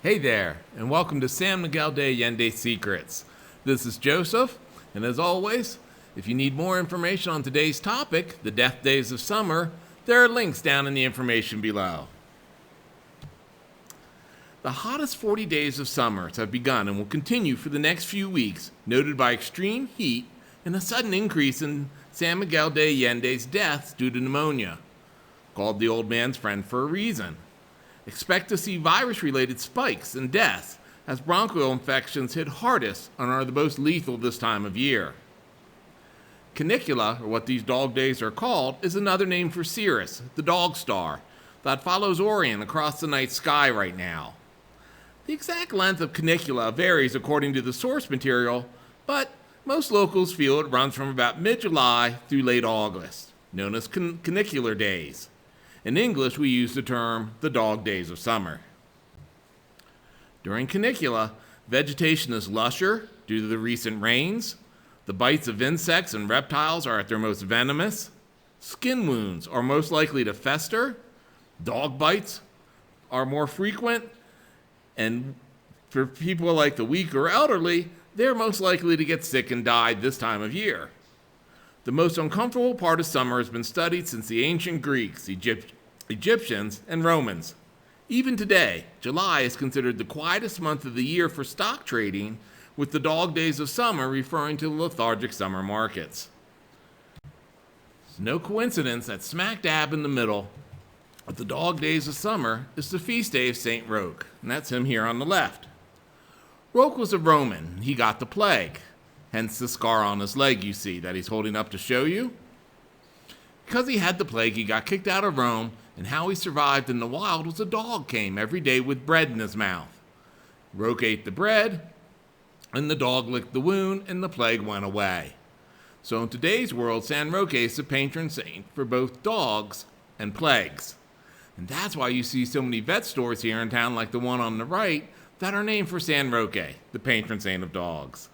Hey there, and welcome to San Miguel de Allende Secrets. This is Joseph, and as always, if you need more information on today's topic, the death days of summer, there are links down in the information below. The hottest 40 days of summer have begun and will continue for the next few weeks, noted by extreme heat and a sudden increase in San Miguel de Allende's deaths due to pneumonia, called the old man's friend for a reason. Expect to see virus-related spikes and deaths as bronchial infections hit hardest and are the most lethal this time of year. Canicula, or what these dog days are called, is another name for Sirius, the dog star, that follows Orion across the night sky right now. The exact length of canicula varies according to the source material, but most locals feel it runs from about mid-July through late August, known as canicular days. In English, we use the term the dog days of summer. During canicula, vegetation is lusher due to the recent rains. The bites of insects and reptiles are at their most venomous. Skin wounds are most likely to fester. Dog bites are more frequent. And for people like the weak or elderly, they're most likely to get sick and die this time of year. The most uncomfortable part of summer has been studied since the ancient Greeks, Egyptians, and Romans. Even today, July is considered the quietest month of the year for stock trading, with the dog days of summer referring to the lethargic summer markets. It's no coincidence that smack dab in the middle of the dog days of summer is the feast day of St. Roque, and that's him here on the left. Roque was a Roman. He got the plague, hence the scar on his leg you see that he's holding up to show you. Because he had the plague, he got kicked out of Rome, and how he survived in the wild was a dog came every day with bread in his mouth. Roque ate the bread, and the dog licked the wound, and the plague went away. So in today's world, San Roque is the patron saint for both dogs and plagues. And that's why you see so many vet stores here in town like the one on the right that are named for San Roque, the patron saint of dogs.